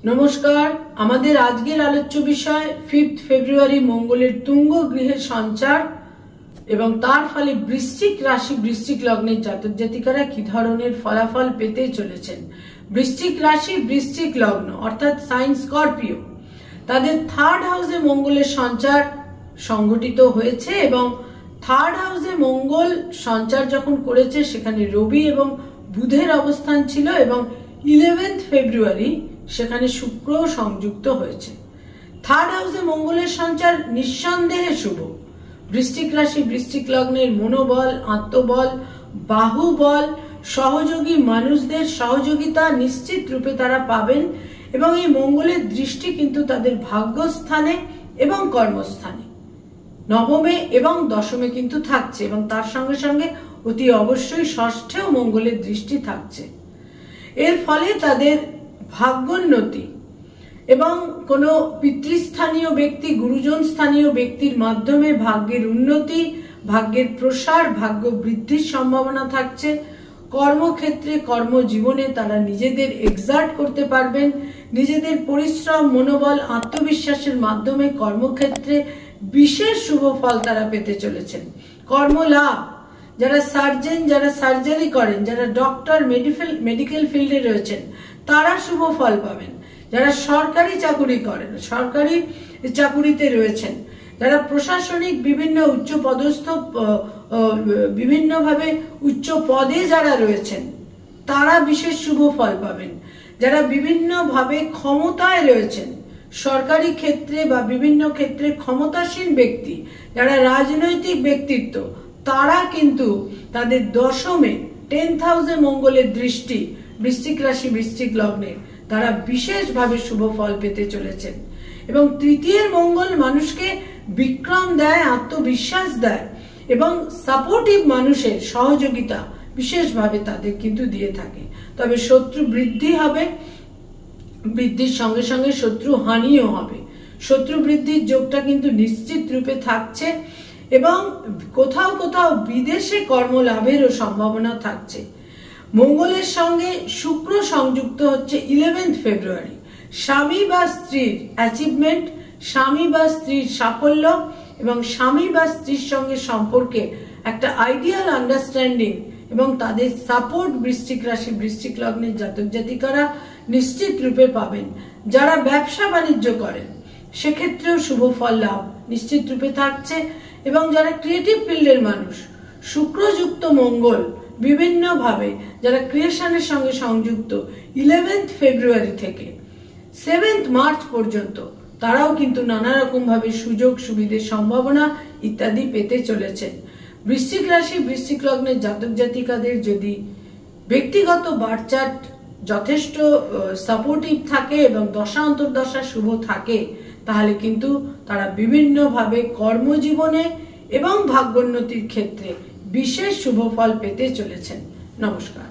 নমস্কার। আমাদের আজকের আলোচ্য বিষয় 5 ফেব্রুয়ারি মঙ্গলের তুঙ্গ গৃহের সঞ্চার এবং তার ফলে বৃশ্চিক রাশি বৃশ্চিক লগ্নের জাতক জাতিকারা কি ধরনের ফলাফল পেতে চলেছেন। বৃশ্চিক রাশি বৃশ্চিক লগ্ন অর্থাৎ সাইন স্করপিও, তাদের থার্ড হাউসে মঙ্গলের সঞ্চার সংঘটিত হয়েছে এবং থার্ড হাউসে মঙ্গল সঞ্চার যখন করেছে সেখানে রবি এবং বুধের অবস্থান ছিল এবং 11 ফেব্রুয়ারি সেখানে শুক্র সংযুক্ত হয়েছে। থার্ড হাউসে মঙ্গলের সঞ্চার নিঃসন্দেহে শুভ। বৃশ্চিক রাশি বৃশ্চিক লগ্নের মনোবল, আত্মবল, বাহুবল, সহযোগী মানুষদের সহযোগিতা নিশ্চিত রূপে তারা পাবেন এবং এই মঙ্গলের দৃষ্টি কিন্তু তাদের ভাগ্যস্থানে এবং কর্মস্থানে নবমে এবং দশমে কিন্তু থাকছে এবং তার সঙ্গে সঙ্গে অতি অবশ্যই ষষ্ঠেও মঙ্গলের দৃষ্টি থাকছে। এর ফলে তাদের ভাগ্যোন্নতি এবং কোনো পিতৃস্থানীয় ব্যক্তি, গুরুজন স্থানীয় ব্যক্তির মাধ্যমে ভাগ্যের উন্নতি, ভাগ্যের প্রসার, ভাগ্য বৃদ্ধির সম্ভাবনা থাকছে। কর্মক্ষেত্রে কর্মজীবনে তারা নিজেদের এক্সার্ট করতে পারবেন, নিজেদের পরিশ্রম, মনোবল, আত্মবিশ্বাসের মাধ্যমে কর্মক্ষেত্রে বিশেষ শুভ ফল তারা পেতে চলেছেন। কর্মলাভ, যারা সার্জন, যারা সার্জারি করেন, যারা ডক্টর, মেডিকেল ফিল্ডে রয়েছেন তারা শুভ ফল পাবেন। যারা সরকারি চাকুরি করেন, সরকারি চাকুরিতে রয়েছেন, যারা প্রশাসনিক বিভিন্ন উচ্চ পদস্থ বিভিন্নভাবে উচ্চ পদে যারা রয়েছেন তারা বিশেষ শুভ ফল পাবেন। যারা বিভিন্নভাবে ক্ষমতায় রয়েছেন, সরকারি ক্ষেত্রে বা বিভিন্ন ক্ষেত্রে ক্ষমতাসীন ব্যক্তি, যারা রাজনৈতিক ব্যক্তিত্ব, তারা কিন্তু তাদের দশমে 10th হাউসে মঙ্গলের দৃষ্টি বৃশ্চিক রাশি বৃশ্চিক লগ্নে তারা বিশেষভাবে শুভ ফল পেতে চলেছেন। এবং তৃতীয়ের মঙ্গল মানুষকে বিক্রম দেয়, আত্মবিশ্বাস দেয় এবং সাপোর্টিভ মানুষের সহযোগিতা বিশেষভাবে তাদের কিন্তু দিয়ে থাকে। তবে শত্রু বৃদ্ধি হবে, বৃদ্ধির সঙ্গে সঙ্গে শত্রু হানিও হবে। শত্রু বৃদ্ধির যোগটা কিন্তু নিশ্চিত রূপে থাকছে এবং কোথাও কোথাও বিদেশে কর্মলাভেরও সম্ভাবনা থাকছে। মঙ্গলের সঙ্গে শুক্র সংযুক্ত হচ্ছে 11 ফেব্রুয়ারি। স্বামী বা স্ত্রীর অ্যাচিভমেন্ট, স্বামী বা স্ত্রীর সাফল্য এবং স্বামী বা স্ত্রীর সঙ্গে সম্পর্কে একটা আইডিয়াল আন্ডারস্ট্যান্ডিং এবং তাদের সাপোর্ট বৃশ্চিক রাশি বৃশ্চিক লগ্নের জাতক জাতিকারা নিশ্চিত রূপে পাবেন। যারা ব্যবসা বাণিজ্য করেন সেক্ষেত্রেও শুভ ফল লাভ নিশ্চিত রূপে থাকছে এবং যারা ক্রিয়েটিভ ফিল্ডের মানুষ, শুক্রযুক্ত মঙ্গল বিভিন্নভাবে যারা ক্রিয়েশনের সঙ্গে সংযুক্ত 11 ফেব্রুয়ারি থেকে 7 মার্চ পর্যন্ত তারাও কিন্তু নানা রকম ভাবে সুযোগ সুবিধের সম্ভাবনা ইত্যাদি পেতে চলেছেন। বৃশ্চিক রাশি বৃশ্চিক লগ্নের জাতক জাতিকাদের যদি ব্যক্তিগত বার্থ চার্ট যথেষ্ট সাপোর্টিভ থাকে এবং দশা অন্তর্দশা শুভ থাকে তাহলে কিন্তু তারা বিভিন্নভাবে কর্মজীবনে এবং ভাগ্যোন্নতির ক্ষেত্রে বিশেষ শুভ ফল পেতে চলেছেন। নমস্কার।